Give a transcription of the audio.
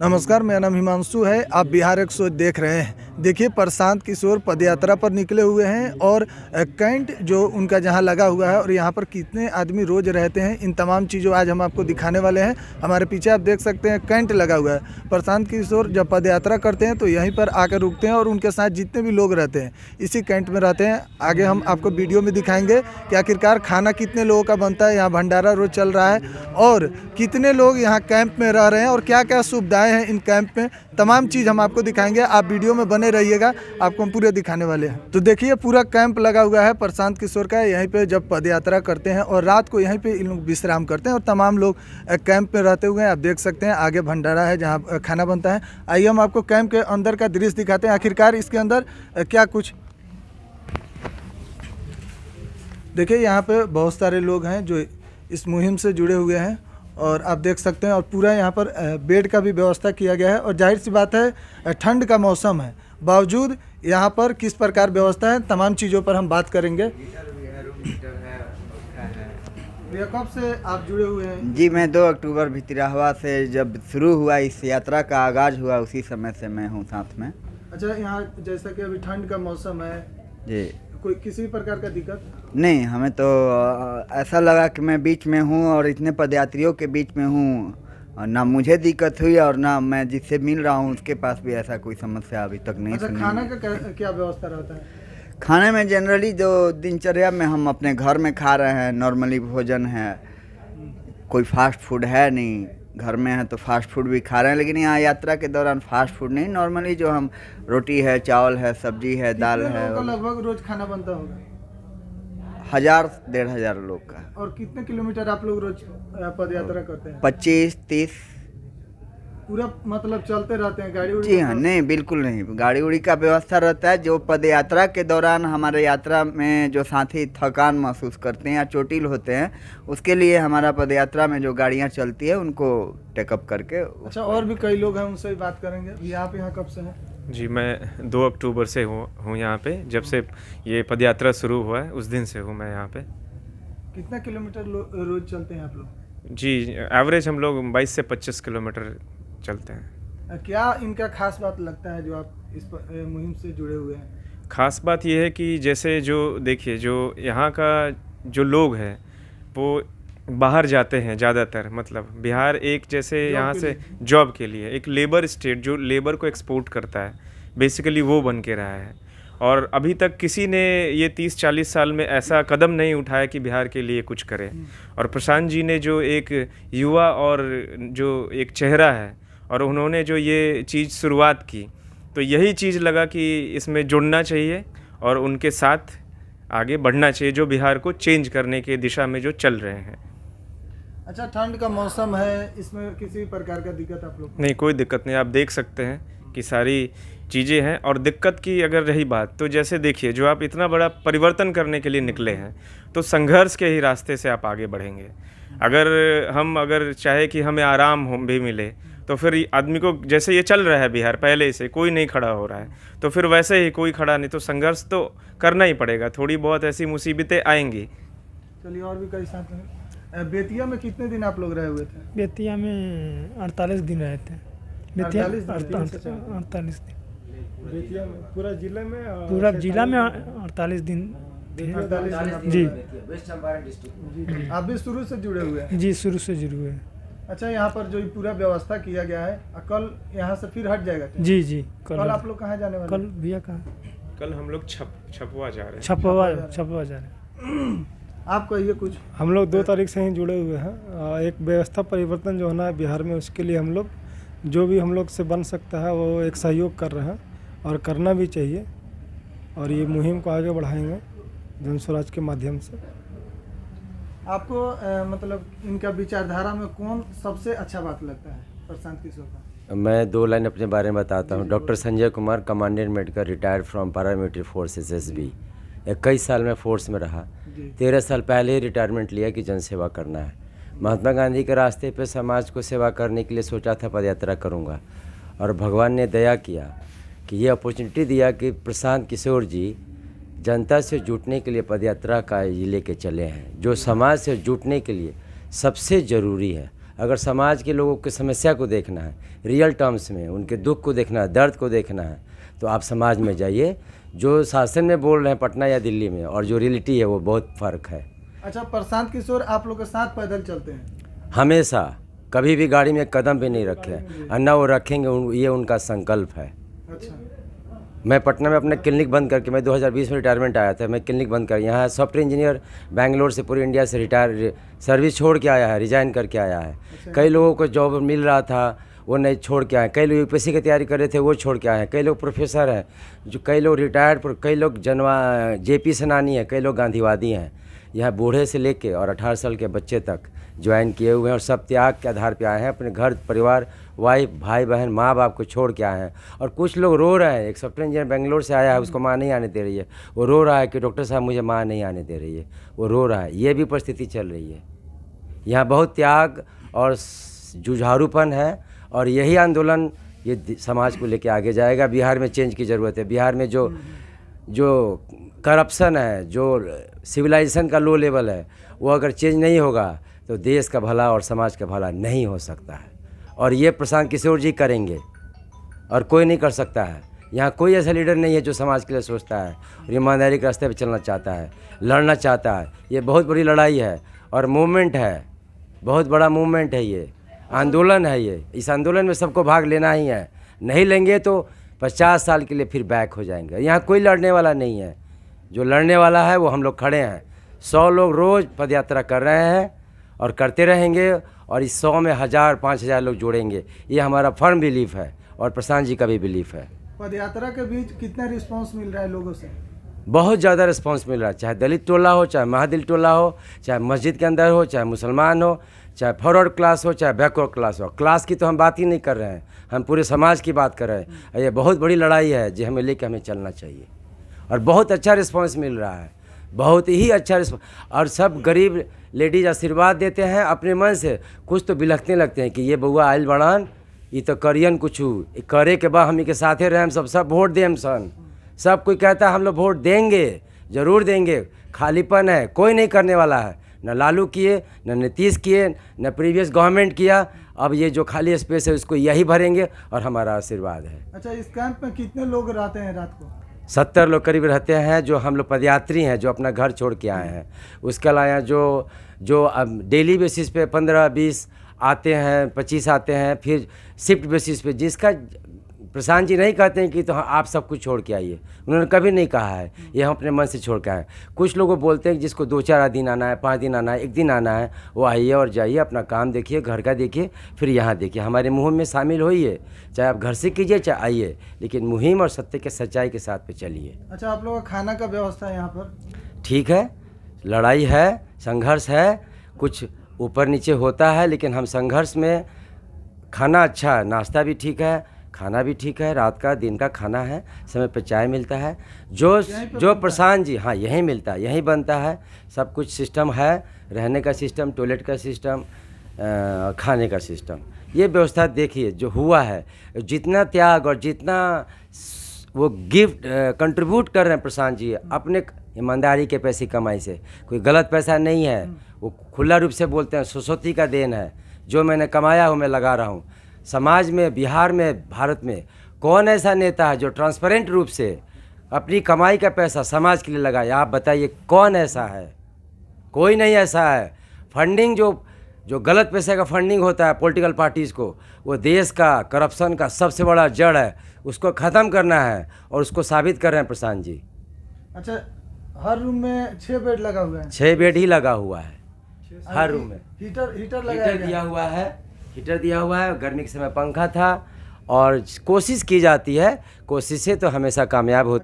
नमस्कार, मेरा नाम हिमांशु है। आप बिहार 100 देख रहे हैं। देखिए, प्रशांत किशोर पदयात्रा पर निकले हुए हैं और कैंट जो उनका जहां लगा हुआ है और यहां पर कितने आदमी रोज़ रहते हैं, इन तमाम चीज़ों आज हम आपको दिखाने वाले हैं। हमारे पीछे आप देख सकते हैं कैंट लगा हुआ है। प्रशांत किशोर जब पदयात्रा करते हैं तो यहीं पर आकर रुकते हैं और उनके साथ जितने भी लोग रहते हैं इसी कैंट में रहते हैं। आगे हम आपको वीडियो में दिखाएंगे कि आखिरकार खाना कितने लोगों का बनता है, यहाँ भंडारा रोज़ चल रहा है और कितने लोग यहाँ कैंप में रह रहे हैं और क्या क्या सुविधाएँ हैं इन कैंप में। तमाम चीज़ हम आपको दिखाएंगे। आप वीडियो में बने रहिएगा, आपको हम पूरे दिखाने वाले हैं। तो देखिए, पूरा कैंप लगा हुआ है प्रशांत किशोर का। यहीं पे जब पदयात्रा करते हैं और रात को यहीं पे इन लोग विश्राम करते हैं और तमाम लोग कैंप में रहते हुए हैं। आप देख सकते हैं आगे भंडारा है जहाँ खाना बनता है। आइए हम आपको कैंप के अंदर का दृश्य दिखाते हैं, आखिरकार इसके अंदर क्या कुछ। देखिए, यहाँ पे बहुत सारे लोग हैं जो इस मुहिम से जुड़े हुए हैं और आप देख सकते हैं और पूरा यहाँ पर बेड का भी व्यवस्था किया गया है। और जाहिर सी बात है, ठंड का मौसम है, बावजूद यहाँ पर किस प्रकार व्यवस्था है, तमाम चीज़ों पर हम बात करेंगे। भैया, कब से आप जुड़े हुए हैं? जी, मैं 2 अक्टूबर भितिराहवा से जब शुरू हुआ, इस यात्रा का आगाज़ हुआ, उसी समय से मैं हूँ साथ में। अच्छा, यहाँ जैसा कि अभी ठंड का मौसम है जी, कोई किसी प्रकार का दिक्कत? नहीं, हमें तो ऐसा लगा कि मैं बीच में हूँ और इतने पदयात्रियों के बीच में हूँ, और ना मुझे दिक्कत हुई और ना मैं जिससे मिल रहा हूँ उसके पास भी ऐसा कोई समस्या अभी तक नहीं अच्छा, सुनी। खाना का क्या व्यवस्था रहता है? खाने में जनरली जो दिनचर्या में हम अपने घर में खा रहे हैं, नॉर्मली भोजन है, कोई फास्ट फूड है नहीं। घर में है तो फास्ट फूड भी खा रहे हैं, लेकिन यहाँ यात्रा के दौरान फास्ट फूड नहीं, नॉर्मली जो हम रोटी है, चावल है, सब्जी है, दाल कितने है। लोगों का लगभग रोज खाना बनता होगा? 1000-1500 लोग का। और कितने किलोमीटर आप लोग रोज पदयात्रा करते हैं? 25-30। पूरा मतलब चलते रहते हैं गाड़ी उड़ी? जी हाँ, नहीं बिल्कुल नहीं, गाड़ी उड़ी का व्यवस्था रहता है। जो पदयात्रा के दौरान हमारे यात्रा में जो साथी थकान महसूस करते हैं या चोटिल होते हैं, उसके लिए हमारा पदयात्रा में जो गाड़ियाँ चलती है उनको टेकअप करके। अच्छा, और भी कई लोग हैं, उनसे भी बात करेंगे। भैया, आप यहाँ कब से हैं? जी, मैं 2 अक्टूबर से हूँ यहाँ पे। जब से ये पदयात्रा शुरू हुआ है उस दिन से हूँ मैं यहाँ पे। कितना किलोमीटर रोज चलते हैं आप लोग? जी, एवरेज हम लोग 22 से 25 किलोमीटर चलते हैं। क्या इनका खास बात लगता है जो आप इस मुहिम से जुड़े हुए हैं? ख़ास बात ये है कि जैसे जो देखिए, जो यहाँ का जो लोग हैं वो बाहर जाते हैं ज़्यादातर। मतलब बिहार एक जैसे यहाँ से जॉब के लिए एक लेबर स्टेट जो लेबर को एक्सपोर्ट करता है, बेसिकली वो बन के रहा है। और अभी तक किसी ने ये 30-40 साल में ऐसा कदम नहीं उठाया कि बिहार के लिए कुछ करे। और प्रशांत जी ने जो एक युवा और जो एक चेहरा है और उन्होंने जो ये चीज़ शुरुआत की, तो यही चीज़ लगा कि इसमें जुड़ना चाहिए और उनके साथ आगे बढ़ना चाहिए, जो बिहार को चेंज करने के दिशा में जो चल रहे हैं। अच्छा, ठंड का मौसम है, इसमें किसी प्रकार का दिक्कत आप लोग? नहीं, कोई दिक्कत नहीं। आप देख सकते हैं कि सारी चीज़ें हैं। और दिक्कत की अगर रही बात, तो जैसे देखिए, जो आप इतना बड़ा परिवर्तन करने के लिए निकले हैं तो संघर्ष के ही रास्ते से आप आगे बढ़ेंगे। अगर चाहे कि हमें आराम हो भी मिले, तो फिर आदमी को, जैसे ये चल रहा है बिहार पहले से, कोई नहीं खड़ा हो रहा है, तो फिर वैसे ही कोई खड़ा नहीं, तो संघर्ष तो करना ही पड़ेगा। थोड़ी बहुत ऐसी मुसीबतें आएंगी। चलिए, और भी कई साथ हैं। बेतिया में कितने दिन आप लोग रहे हुए थे? बेतिया में 48 दिन रहे थे। बेतिया 48 दिन। बेतिया में पूरा जिले में? पूरा जिला में 48 दिन थे। 48 दिन जी। आप भी शुरू से जुड़े हुए हैं? जी, शुरू से जुड़े हुए हैं। अच्छा, यहाँ पर जो पूरा व्यवस्था किया गया है, कल यहाँ से फिर हट जाएगा क्या? जी जी। कल आप लोग कहाँ जाने वाले? कल भैया कहाँ? कल हम लोग छपवा जा रहे हैं। छपवा जा रहे हैं। आप कहिए कुछ। हम लोग 2 तारीख से ही जुड़े हुए हैं। एक व्यवस्था परिवर्तन जो होना है बिहार में, उसके लिए हम लोग जो भी हम लोग से बन सकता है वो एक सहयोग कर रहे हैं और करना भी चाहिए। और ये मुहिम को आगे बढ़ाएंगे जन स्वराज के माध्यम से। आपको मतलब इनका विचारधारा में कौन सबसे अच्छा बात लगता है प्रशांत किशोर का? मैं 2 लाइन अपने बारे में बताता हूँ। Doctor Sanjay Kumar, commandant medical, retired from paramilitary forces SB। 21 साल में फोर्स में रहा। 13 साल पहले ही रिटायरमेंट लिया कि जनसेवा करना है। महात्मा गांधी के रास्ते पे समाज को सेवा करने के लिए सोचा था पदयात्रा करूँगा, और भगवान ने दया किया कि ये अपॉर्चुनिटी दिया कि प्रशांत किशोर जी जनता से जुटने के लिए पदयात्रा का ये लेके चले हैं, जो समाज से जुटने के लिए सबसे ज़रूरी है। अगर समाज के लोगों की समस्या को देखना है, रियल टर्म्स में उनके दुख को देखना है, दर्द को देखना है, तो आप समाज में जाइए। जो शासन में बोल रहे हैं पटना या दिल्ली में और जो रियलिटी है वो बहुत फ़र्क है। अच्छा, प्रशांत किशोर आप लोग के साथ पैदल चलते हैं? हमेशा, कभी भी गाड़ी में कदम भी नहीं रखे और न वो रखेंगे, ये उनका संकल्प है। अच्छा, मैं पटना में अपना क्लिनिक बंद करके, मैं 2020 में रिटायरमेंट आया था, मैं क्लिनिक बंद कर यहाँ सॉफ्टवेयर इंजीनियर बेंगलोर से पूरे इंडिया से सर्विस छोड़ के आया है, रिजाइन करके आया है। कई लोगों को जॉब मिल रहा था वो नहीं छोड़ के आए, कई लोग यूपीएससी की तैयारी कर रहे थे वो छोड़ के आए हैं, कई लोग प्रोफेसर हैं, जो कई लोग रिटायर्ड, कई लोग जेपी सेनानी हैं, कई लोग गांधीवादी हैं। यह बूढ़े से लेके और 18 साल के बच्चे तक ज्वाइन किए हुए हैं और सब त्याग के आधार पे आए हैं, अपने घर परिवार, वाइफ, भाई बहन, माँ बाप को छोड़ के आए हैं। और कुछ लोग रो रहे हैं। एक सॉफ्टवेयर इंजीनियर बेंगलोर से आया है, उसको माँ नहीं आने दे रही है, वो रो रहा है कि डॉक्टर साहब मुझे माँ नहीं आने दे रही है, वो रो रहा है। ये भी परिस्थिति चल रही है। यहाँ बहुत त्याग और जुझारूपन है और यही आंदोलन ये समाज को लेके आगे जाएगा। बिहार में चेंज की ज़रूरत है। बिहार में जो करप्शन है, जो सिविलाइजेशन का लो लेवल है, वो अगर चेंज नहीं होगा तो देश का भला और समाज का भला नहीं हो सकता है। और ये प्रशांत किशोर जी करेंगे और कोई नहीं कर सकता है। यहाँ कोई ऐसा लीडर नहीं है जो समाज के लिए सोचता है और ईमानदारी के रास्ते पर चलना चाहता है, लड़ना चाहता है। ये बहुत बड़ी लड़ाई है और मूवमेंट है, बहुत बड़ा मूवमेंट है, ये आंदोलन है। ये इस आंदोलन में सबको भाग लेना ही है। नहीं लेंगे तो 50 साल के लिए फिर बैक हो जाएंगे। यहाँ कोई लड़ने वाला नहीं है। जो लड़ने वाला है वो हम लोग खड़े हैं। 100 लोग रोज़ पदयात्रा कर रहे हैं और करते रहेंगे और इस 100 में 1000 5000 लोग जोड़ेंगे। ये हमारा फर्म बिलीफ है और प्रशांत जी का भी बिलीफ है। पदयात्रा के बीच कितना रिस्पांस मिल रहा है लोगों से? बहुत ज़्यादा रिस्पांस मिल रहा है। चाहे दलित टोला हो, चाहे महादिल टोला हो, चाहे मस्जिद के अंदर हो, चाहे मुसलमान हो, चाहे फॉरवर्ड क्लास हो, चाहे बैकवर्ड क्लास हो। क्लास की तो हम बात ही नहीं कर रहे हैं, हम पूरे समाज की बात कर रहे हैं। ये बहुत बड़ी लड़ाई है जो हमें लेकर हमें चलना चाहिए और बहुत अच्छा रिस्पांस मिल रहा है, बहुत ही अच्छा रिस्पांस। और सब गरीब लेडीज आशीर्वाद देते हैं अपने मन से। कुछ तो बिलखने लगते हैं कि ये बउआ आयल बड़ान, ये तो करियन कुछ करे के बाद हम के साथे रहे, हम सब वोट दें सन। सब कोई कहता है हम लोग वोट देंगे, ज़रूर देंगे। खालीपन है, कोई नहीं करने वाला है। न लालू किए, न नीतीश किए, न प्रीवियस गवर्नमेंट किया। अब ये जो खाली स्पेस है उसको यही भरेंगे और हमारा आशीर्वाद है। अच्छा, इस कैंप में कितने लोग रहते हैं रात को? 70 लोग करीब रहते हैं, जो हम लोग पदयात्री हैं, जो अपना घर छोड़ के आए हैं। उसके अलावा जो अब डेली बेसिस पे 15-20 आते हैं, 25 आते हैं, फिर शिफ्ट बेसिस पे। जिसका प्रशांत जी नहीं कहते हैं कि तो आप सब कुछ छोड़ के आइए, उन्होंने कभी नहीं कहा है। ये हम अपने मन से छोड़ के आए। कुछ लोग बोलते हैं कि जिसको 2-4 दिन आना है, 5 दिन आना है, 1 दिन आना है, वो आइए और जाइए, अपना काम देखिए, घर का देखिए, फिर यहाँ देखिए, हमारे मुहिम में शामिल होइए। चाहे आप घर से कीजिए चाहे आइए, लेकिन मुहिम और सत्य के सच्चाई के साथ पे चलिए। अच्छा, आप लोगों का खाना का व्यवस्था है यहाँ पर? ठीक है, लड़ाई है, संघर्ष है, कुछ ऊपर नीचे होता है, लेकिन हम संघर्ष में खाना अच्छा है, नाश्ता भी ठीक है, खाना भी ठीक है, रात का दिन का खाना है, समय पर चाय मिलता है। जो प्रशांत जी, हाँ यहीं मिलता है, यहीं बनता है। सब कुछ सिस्टम है, रहने का सिस्टम, टॉयलेट का सिस्टम, खाने का सिस्टम। ये व्यवस्था देखिए जो हुआ है, जितना त्याग और जितना वो गिफ्ट कंट्रीब्यूट कर रहे हैं प्रशांत जी अपने ईमानदारी के पैसे कमाई से। कोई गलत पैसा नहीं है, वो खुला रूप से बोलते हैं सरस्वती का देन है, जो मैंने कमाया हो मैं लगा रहा हूँ। समाज में, बिहार में, भारत में कौन ऐसा नेता है जो ट्रांसपेरेंट रूप से अपनी कमाई का पैसा समाज के लिए लगाए? आप बताइए कौन ऐसा है? कोई नहीं ऐसा है। फंडिंग जो गलत पैसे का फंडिंग होता है पॉलिटिकल पार्टीज़ को, वो देश का करप्शन का सबसे बड़ा जड़ है। उसको ख़त्म करना है और उसको साबित कर रहे हैं प्रशांत जी। अच्छा, हर रूम में 6 बेड लगा हुआ है? 6 बेड ही लगा हुआ है हर रूम में। हीटर लगाया दिया हुआ है, हीटर दिया हुआ है। गर्मी के समय पंखा था और कोशिश की जाती है, कोशिशें तो हमेशा कामयाब होती